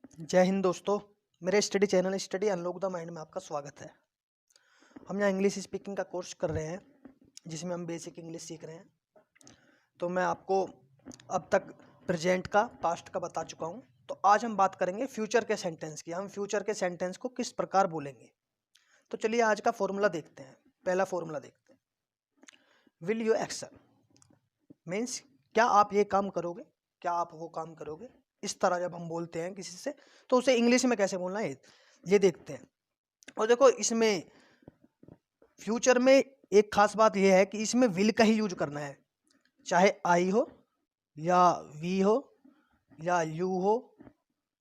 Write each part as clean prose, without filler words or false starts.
जय हिंद दोस्तों। मेरे study channel study unlock the mind में आपका स्वागत है। हम यहाँ इंग्लिश स्पीकिंग का कोर्स कर रहे हैं जिसमें हम बेसिक इंग्लिश सीख रहे हैं। तो मैं आपको अब तक प्रेजेंट का पास्ट का बता चुका हूँ। तो आज हम बात करेंगे फ्यूचर के सेंटेंस की। हम फ्यूचर के सेंटेंस को किस प्रकार बोलेंगे। तो चलिए आज का फॉर्मूला देखते हैं। पहला फॉर्मूला देखते हैं, विल यू एक्शन मीन्स क्या आप ये काम करोगे, क्या आप वो काम करोगे। इस तरह जब हम बोलते हैं किसी से तो उसे इंग्लिश में कैसे बोलना है ये देखते हैं। और देखो इसमें फ्यूचर में एक खास बात यह है कि इसमें विल का ही यूज करना है, चाहे आई हो या वी हो या यू हो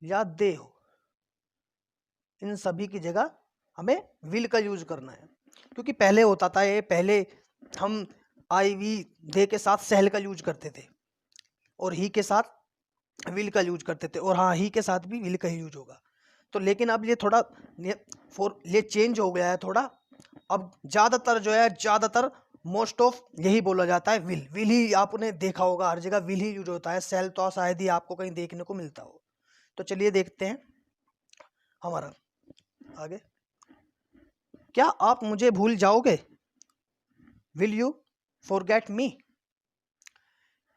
या दे हो, इन सभी की जगह हमें विल का यूज करना है। क्योंकि पहले होता था ये, पहले हम आई वी दे के साथ सेल का यूज करते थे और ही के साथ विल का यूज करते थे, और हाँ ही के साथ भी विल का ही यूज होगा। तो लेकिन अब ये थोड़ा ये चेंज हो गया है थोड़ा। अब ज़्यादातर मोस्ट ऑफ यही बोला जाता है विल। विल ही आपने देखा होगा, हर जगह विल ही यूज होता है। सेल तो शायद ही आपको कहीं देखने को मिलता हो। तो चलिए देखते हैं हमारा आगे। क्या आप मुझे भूल जाओगे, विल यू फॉरगेट मी।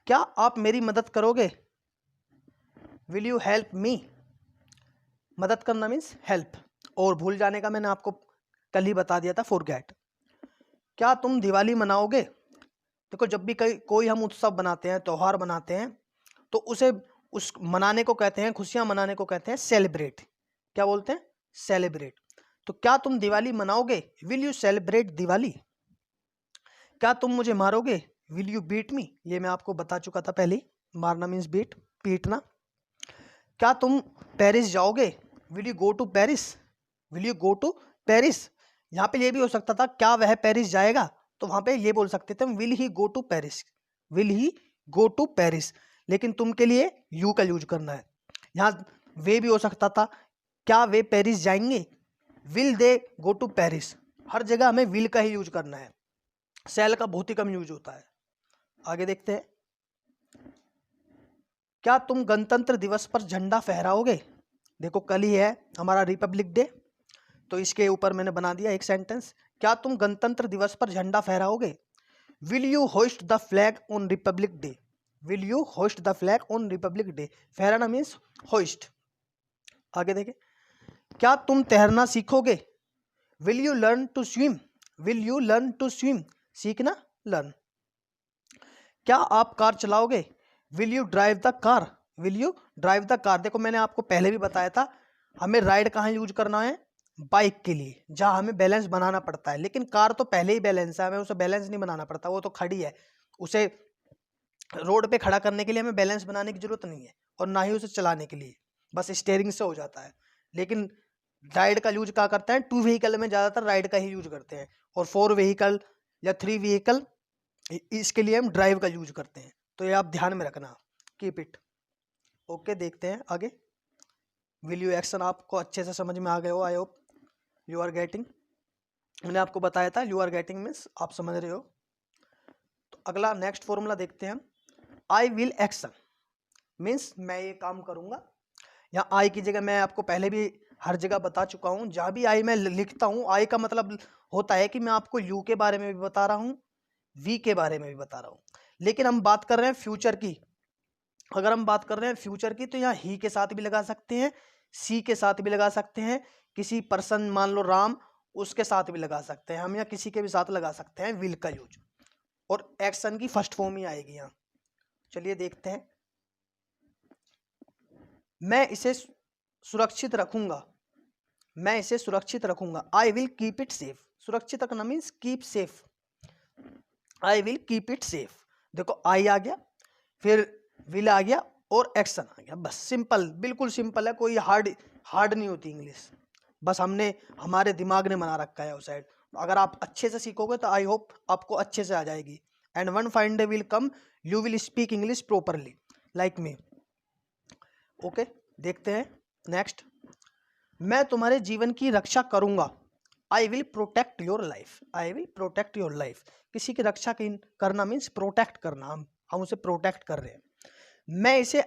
क्या आप मेरी मदद करोगे, विल यू हेल्प मी। मदद करना मीन्स हेल्प, और भूल जाने का मैंने आपको कल ही बता दिया था, फॉरगेट। क्या तुम दिवाली मनाओगे। देखो जब भी कोई हम उत्सव बनाते हैं, त्यौहार बनाते हैं, तो उसे उस मनाने को कहते हैं, खुशियां मनाने को कहते हैं सेलिब्रेट। क्या बोलते हैं, सेलिब्रेट। तो क्या तुम दिवाली मनाओगे, विल यू सेलिब्रेट दिवाली। क्या तुम मुझे मारोगे, विल यू बीट मी। ये मैं आपको बता चुका था पहले। मारना मीन्स बीट, पीटना। क्या तुम पेरिस जाओगे, will you go to Paris. Will you go to Paris. यहाँ पे ये भी हो सकता था क्या वह पेरिस जाएगा, तो वहां पे ये बोल सकते थे will he go to Paris, will he go to Paris. लेकिन तुम के लिए यू का यूज करना है। यहाँ वे भी हो सकता था क्या वे पेरिस जाएंगे, will they go to Paris. हर जगह हमें विल का ही यूज करना है, सेल का बहुत ही कम यूज होता है। आगे देखते हैं। क्या तुम गणतंत्र दिवस पर झंडा फहराओगे। देखो कल ही है हमारा रिपब्लिक डे, तो इसके ऊपर मैंने बना दिया एक सेंटेंस। क्या तुम गणतंत्र दिवस पर झंडा फहराओगे, will you host the flag on Republic Day. Will you host the flag on Republic Day. फहराना मीन्स होस्ट। आगे देखें। क्या तुम तैरना सीखोगे, will you learn to swim. Will you learn to swim, सीखना, लर्न। क्या आप कार चलाओगे, will you drive the car. Will you drive the car. देखो मैंने आपको पहले भी बताया था, हमें राइड कहाँ यूज करना है, बाइक के लिए, जहां हमें बैलेंस बनाना पड़ता है। लेकिन कार तो पहले ही बैलेंस है, हमें उसे बैलेंस नहीं बनाना पड़ता, वो तो खड़ी है। उसे रोड पे खड़ा करने के लिए हमें बैलेंस बनाने की जरूरत नहीं है, और ना ही उसे चलाने के लिए, बस स्टेयरिंग से हो जाता है। लेकिन राइड का यूज क्या करते हैं, 2 व्हीकल में ज्यादातर राइड का ही यूज करते हैं, और 4 व्हीकल या 3 व्हीकल इसके लिए हम ड्राइव का यूज करते हैं। तो ये आप ध्यान में रखना, कीप इट। ओके देखते हैं आगे। विल यू एक्शन आपको अच्छे से समझ में आ गए हो, I hope you are getting. मैंने आपको बताया था यू आर गेटिंग मीन्स आप समझ रहे हो। तो अगला नेक्स्ट फॉर्मूला देखते हैं हम। आई विल एक्शन मीन्स मैं ये काम करूंगा। यहाँ आई की जगह मैं आपको पहले भी हर जगह बता चुका हूँ, जहाँ भी आई मैं लिखता हूँ, आई का मतलब होता है कि मैं आपको यू के बारे में भी बता रहा हूँ, वी के बारे में भी बता रहा हूँ। लेकिन हम बात कर रहे हैं फ्यूचर की। अगर हम बात कर रहे हैं फ्यूचर की, तो यहाँ ही के साथ भी लगा सकते हैं, सी के साथ भी लगा सकते हैं, किसी पर्सन मान लो राम, उसके साथ भी लगा सकते हैं हम, या किसी के भी साथ लगा सकते हैं विल का यूज, और एक्शन की फर्स्ट फॉर्म ही आएगी यहाँ। चलिए देखते हैं। मैं इसे सुरक्षित रखूंगा, मैं इसे सुरक्षित रखूंगा। I will keep it safe. सुरक्षित रखना means keep safe. I will keep it safe. देखो आई आ गया, फिर विल आ गया, और एक्शन आ गया। बस सिंपल, बिल्कुल सिंपल है, कोई हार्ड नहीं होती इंग्लिश। बस हमने हमारे दिमाग ने बना रखा है उस साइड। अगर आप अच्छे से सीखोगे तो आई होप आपको अच्छे से आ जाएगी। And one fine day will come, you will speak English properly like me. Okay देखते हैं नेक्स्ट। मैं तुम्हारे जीवन की रक्षा करूंगा। I will protect your life. I will protect your life. किसी की रक्षा करना मीन्स प्रोटेक्ट करना। हम उसे प्रोटेक्ट कर रहे हैं। मैं इसे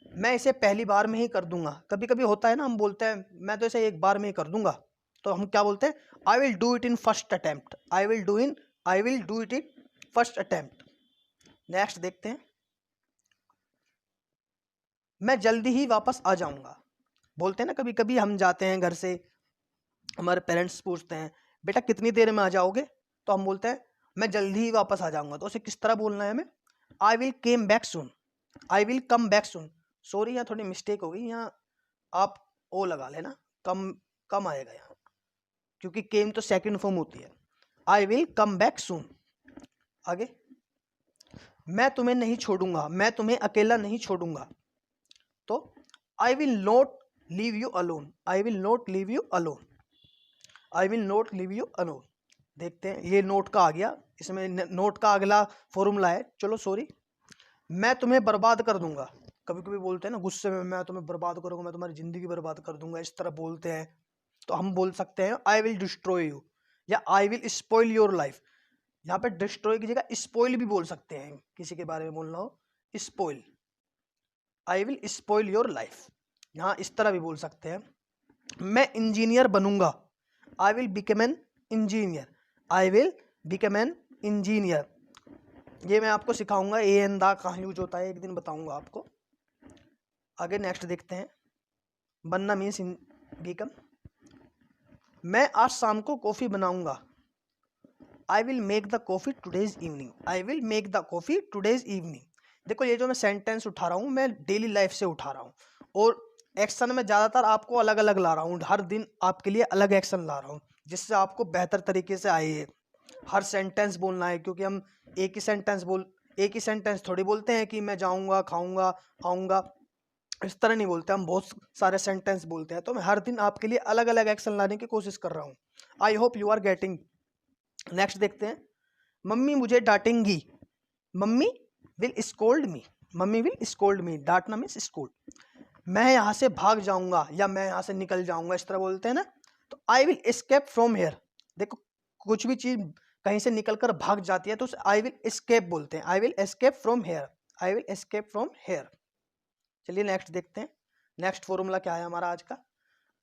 मैं इसे पहली बार में ही कर दूंगा। कभी कभी होता है ना, हम बोलते हैं मैं तो इसे एक बार में ही कर दूंगा, तो हम क्या बोलते हैं, I will do it in first attempt. I will do it in first attempt. Next देखते हैं, मैं जल्दी ही वापस आ जाऊंगा। बोलते हैं ना, कभी कभी हम जाते हैं घर से, हमारे पेरेंट्स पूछते हैं बेटा कितनी देर में आ जाओगे, तो हम बोलते हैं मैं जल्दी ही वापस आ जाऊंगा। तो उसे किस तरह बोलना है हमें, I will came back soon, I will come back soon. Sorry यहाँ थोड़ी मिस्टेक हो गई, यहाँ आप ओ लगा लेना, कम कम आएगा यहाँ, क्योंकि केम तो सेकंड फॉर्म होती है। I will come back soon. आगे, मैं तुम्हें नहीं छोड़ूंगा, मैं तुम्हें अकेला नहीं छोड़ूंगा। तो आई will not leave you alone, I will not leave you alone, I will not leave you alone. देखते हैं, ये नोट का आ गया, इसमें नोट का अगला फॉर्मूला है, चलो सॉरी, मैं तुम्हें बर्बाद कर दूंगा। कभी कभी बोलते हैं ना गुस्से में, मैं तुम्हें बर्बाद करूंगा, मैं तुम्हारी जिंदगी बर्बाद कर दूंगा, इस तरह बोलते हैं। तो हम बोल सकते हैं आई विल डिस्ट्रॉय यू, या I will spoil your life. यहाँ पे डिस्ट्रॉय की जगह स्पॉइल भी बोल सकते हैं, किसी के बारे में बोलना हो, spoil, I will spoil your life. यहाँ इस तरह भी बोल सकते हैं, मैं इंजीनियर बनूंगा, I will become an engineer, I will become an engineer. ये मैं आपको सिखाऊंगा, ए एन दा कहाँ यूज होता है, एक दिन बताऊंगा आपको। आगे नेक्स्ट देखते हैं, बनना मीन्स बिकम। मैं आज शाम को कॉफी बनाऊंगा, I will make the coffee today's evening, I will make the coffee today's evening. देखो ये जो मैं सेंटेंस उठा रहा हूँ, मैं डेली लाइफ से उठा रहा हूँ, और एक्शन में ज़्यादातर आपको अलग अलग ला रहा हूँ, हर दिन आपके लिए अलग एक्शन ला रहा हूँ, जिससे आपको बेहतर तरीके से आए। हर सेंटेंस बोलना है, क्योंकि हम एक ही सेंटेंस थोड़ी बोलते हैं कि मैं जाऊँगा, खाऊँगा, आऊँगा, इस तरह नहीं बोलते, हम बहुत सारे सेंटेंस बोलते हैं। तो मैं हर दिन आपके लिए अलग अलग एक्शन लाने की कोशिश कर रहा हूँ। I hope you are getting. Next देखते हैं, मम्मी मुझे डांटेंगी, mummy will scold me, mummy will scold me, डांटना मीन्स स्कोल्ड। मैं यहाँ से भाग जाऊंगा, या मैं यहाँ से निकल जाऊंगा, इस तरह बोलते हैं ना। तो I will escape from here. देखो कुछ भी चीज कहीं से निकल कर भाग जाती है तो उसे आई विल एस्केप बोलते हैं, I will escape from here, I will escape from here. चलिए नेक्स्ट देखते हैं, नेक्स्ट फॉर्मूला क्या है हमारा आज का,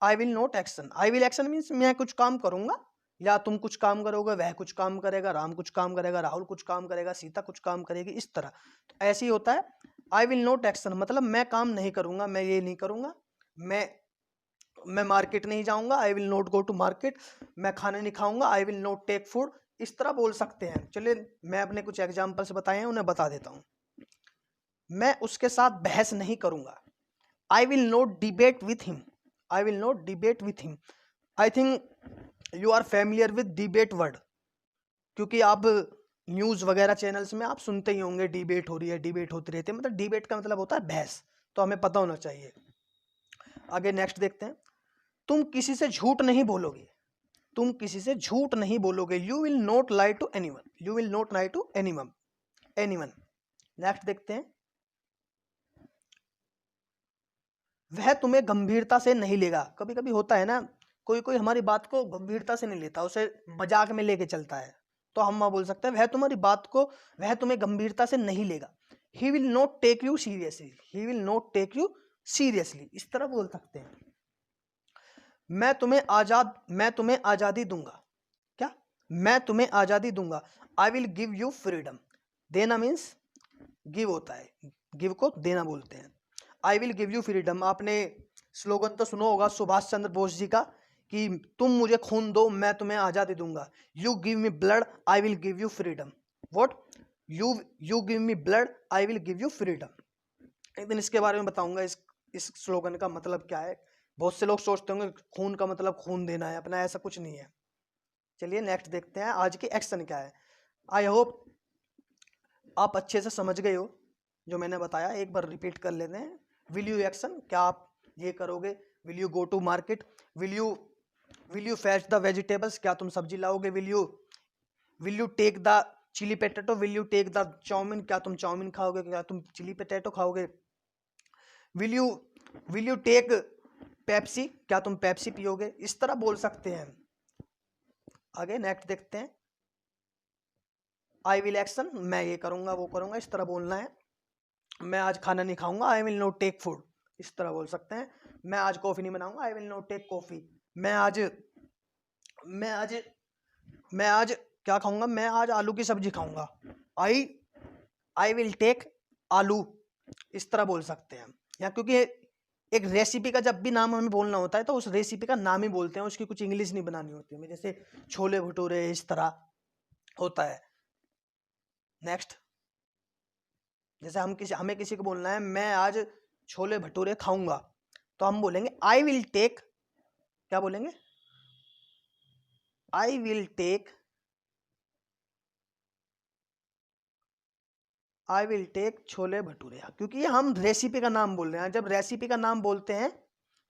आई will not action. I will action means मैं कुछ काम करूंगा, या तुम कुछ काम करोगे, वह कुछ काम करेगा, राम कुछ काम करेगा, राहुल कुछ काम करेगा, सीता कुछ काम करेगी, इस तरह। तो ऐसे ही होता है, आई विल नॉट एक्शन मतलब मैं काम नहीं करूंगा, मैं ये नहीं करूंगा, मैं मार्केट नहीं जाऊंगा, I will not go to market, मैं खाना नहीं खाऊंगा, I will not take food, इस तरह बोल सकते हैं। चलिए मैं अपने कुछ एग्जाम्पल्स बताए हैं उन्हें बता देता हूँ। मैं उसके साथ बहस नहीं करूंगा, I will not debate with him, I will not debate with him. I think you are familiar with debate word, क्योंकि आप न्यूज़ वगैरह चैनल्स में आप सुनते ही होंगे डिबेट हो रही है, डिबेट होती रहती है, मतलब डिबेट का मतलब होता है बहस, तो हमें पता होना चाहिए। आगे नेक्स्ट देखते हैं, तुम किसी से झूठ नहीं बोलोगे, तुम किसी से झूठ नहीं बोलोगे, you will not lie to anyone, you will not lie to anyone, anyone. Next देखते हैं, वह तुम्हें गंभीरता से नहीं लेगा। कभी कभी होता है ना, कोई कोई हमारी बात को गंभीरता से नहीं लेता, उसे मजाक में लेके चलता है, तो हम बोल सकते हैं वह तुम्हें गंभीरता से नहीं लेगा, he will not take you seriously, he will not take you seriously, इस तरह बोल सकते हैं। मैं तुम्हें आजादी दूंगा, क्या, मैं तुम्हें आजादी दूंगा, I will give you freedom. देना मीन्स गिव होता है, गिव को देना बोलते हैं। I will give you freedom, आपने स्लोगन तो सुना होगा सुभाष चंद्र बोस जी का, कि तुम मुझे खून दो मैं तुम्हें आजादी दूंगा, you give me blood I will give you freedom, what, you give me blood I will give you freedom. एक दिन इसके बारे में बताऊंगा, इस स्लोगन का मतलब क्या है। बहुत से लोग सोचते होंगे खून का मतलब खून देना है अपना, ऐसा कुछ नहीं है। चलिए नेक्स्ट देखते हैं आज की एक्शन क्या है। आई होप आप अच्छे से समझ गए हो जो मैंने बताया, एक बार रिपीट कर लेते हैं। विल यू एक्शन, क्या आप ये करोगे, will you go to market, will you fetch the vegetables, क्या तुम सब्जी लाओगे, will you take the chilli potato, will you take the chowmein, क्या तुम चाउमीन खाओगे, क्या तुम चिली पोटैटो खाओगे, विल यू टेक पेप्सी, क्या तुम पेप्सी पियोगे, इस तरह बोल सकते हैं। आगे नेक्स्ट देखते हैं, आई विल एक्शन, मैं ये करूंगा वो करूंगा, इस तरह बोलना है। मैं आज खाना नहीं खाऊंगा, I will not take food, इस तरह बोल सकते हैं। मैं आज कॉफी नहीं बनाऊंगा, I will not take coffee. मैं आज मैं आज मैं आज क्या खाऊंगा, मैं आज आलू की सब्जी खाऊंगा, आई आई विल टेक आलू, इस तरह बोल सकते हैं। या क्योंकि एक रेसिपी का जब भी नाम हमें बोलना होता है तो उस रेसिपी का नाम ही बोलते हैं, उसकी कुछ इंग्लिश नहीं बनानी होती है, जैसे छोले भटूरे इस तरह होता है। नेक्स्ट, जैसे हमें किसी को बोलना है मैं आज छोले भटूरे खाऊंगा, तो हम बोलेंगे आई विल टेक, क्या बोलेंगे, I will take chole bhature, क्योंकि ये हम रेसिपी का नाम बोल रहे हैं। जब रेसिपी का नाम बोलते हैं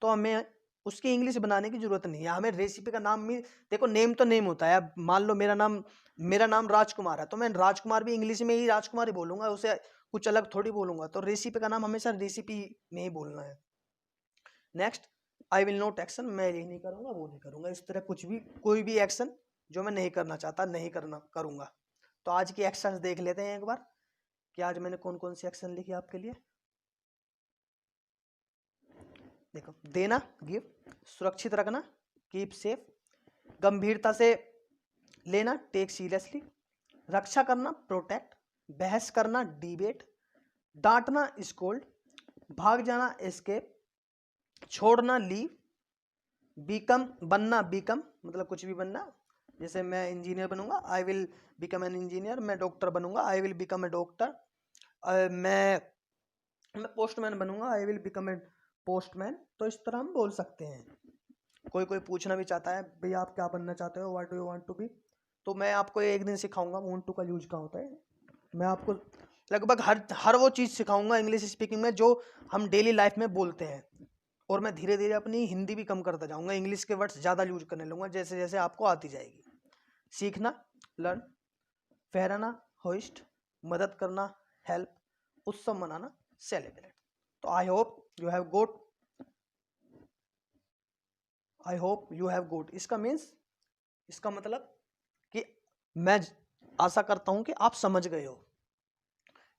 तो हमें उसकी इंग्लिश बनाने की जरूरत नहीं है, हमें रेसिपी का नाम भी, देखो नेम तो नेम होता है। अब मान लो मेरा नाम राजकुमार है, तो मैं राजकुमार भी इंग्लिश में ही राजकुमार ही बोलूंगा, उसे कुछ अलग थोड़ी बोलूंगा। तो रेसिपी का नाम हमेशा रेसिपी में ही बोलना है। Next, I will not action, मैं ये नहीं करूंगा वो नहीं करूंगा, इस तरह कुछ भी कोई भी एक्शन जो मैं नहीं करना चाहता नहीं करूंगा। तो आज की एक्शंस देख लेते हैं एक बार कि आज मैंने कौन कौन सी एक्शन लिखी आपके लिए। देखो, देना गिव, सुरक्षित रखना कीप सेफ, गंभीरता से लेना टेक सीरियसली, रक्षा करना प्रोटेक्ट, बहस करना डिबेट, डांटना स्कोल्ड, भाग जाना एस्केप, छोड़ना लीव, बिकम बनना बिकम मतलब कुछ भी बनना, जैसे मैं इंजीनियर बनूंगा I will become an engineer, मैं डॉक्टर बनूंगा I will become a doctor, मैं पोस्टमैन बनूंगा I will become a postman. तो इस तरह हम बोल सकते हैं। कोई पूछना भी चाहता है भैया आप क्या बनना चाहते हो, what do you want to be, तो मैं आपको एक दिन सिखाऊंगा वांट टू का यूज क्या होता है। मैं आपको लगभग हर वो चीज़ सिखाऊंगा इंग्लिश स्पीकिंग में जो हम डेली लाइफ में बोलते हैं, और मैं धीरे धीरे अपनी हिंदी भी कम करता जाऊंगा, इंग्लिश के वर्ड्स ज़्यादा यूज करने लूँगा जैसे जैसे आपको आती जाएगी। सीखना लर्न, फहराना होइस्ट, मदद करना हेल्प, उत्सव मनाना सेलिब्रेट। तो आई होप यू हैव गोट, इसका मतलब कि मैं आशा करता हूं कि आप समझ गए हो,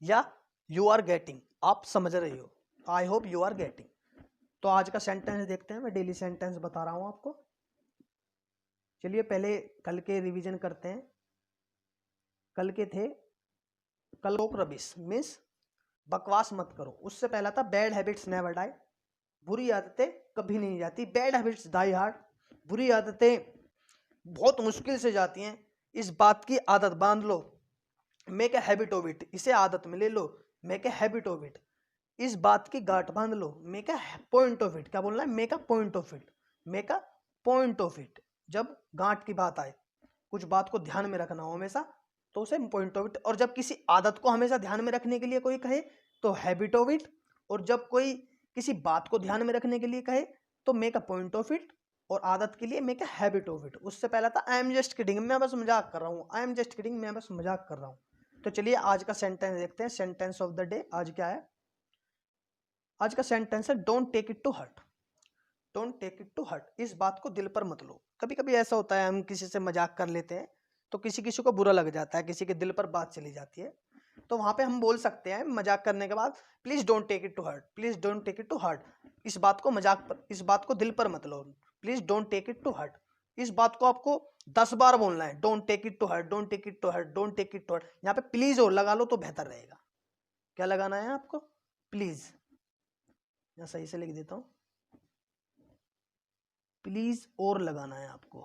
या यू आर गेटिंग, आप समझ रहे हो। I hope you are getting. तो आज का सेंटेंस देखते हैं, मैं डेली सेंटेंस बता रहा हूं आपको। चलिए पहले कल के रिवीजन करते हैं। कल के थे, कल रबिश मीन्स बकवास मत करो, उससे पहला था बैड हैबिट्स नेवर डाई, बुरी आदतें कभी नहीं जाती, बैड हैबिट्स डाई हार्ड, बुरी आदतें बहुत मुश्किल से जाती हैं, इस बात की आदत बांध लो, make a habit of it, इसे आदत में ले लो, make a habit of it, इस बात की गांठ बांध लो, make a point of it, क्या बोलना है, make a point of it, make a point of it. जब गांठ की बात आए, कुछ बात को ध्यान में रखना हो हमेशा, तो उसे पॉइंट ऑफ इट। और जब किसी आदत को हमेशा ध्यान में रखने के लिए कोई कहे तो हैबिट ऑफ इट, और जब कोई किसी बात को ध्यान में रखने के लिए कहे तो make a point of it, और आदत के लिए make a habit of it. उससे पहला था आई एम जस्ट किडिंग, मैं बस मजाक कर रहा हूँ, आई एम जस्ट किडिंग, मैं बस मजाक कर रहा हूँ। तो चलिए आज का सेंटेंस देखते हैं, सेंटेंस ऑफ द डे आज क्या है। आज का सेंटेंस है don't take it to heart, don't take it to heart, इस बात को दिल पर मत लो। कभी कभी ऐसा होता है हम किसी से मजाक कर लेते हैं तो किसी किसी को बुरा लग जाता है, किसी के दिल पर बात चली जाती है, तो वहां पे हम बोल सकते हैं मजाक करने के बाद please don't take it to heart, please don't take it to heart, इस बात को इस बात को दिल पर मत लो, please don't take it to heart. इस बात को आपको 10 बार बोलना है, don't take it to heart, don't take it to heart, don't take it to heart. यहाँ पे प्लीज और लगा लो तो बेहतर रहेगा। क्या लगाना है आपको, प्लीज, या सही से लिख देता हूं, प्लीज और लगाना है आपको,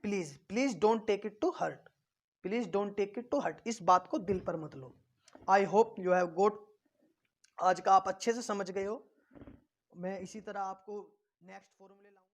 please, please don't take it to heart, please don't take it to heart, इस बात को दिल पर मत लो। I hope you have got, आज का आप अच्छे से समझ गए हो। मैं इसी तरह आपको नेक्स्ट फॉर्मूले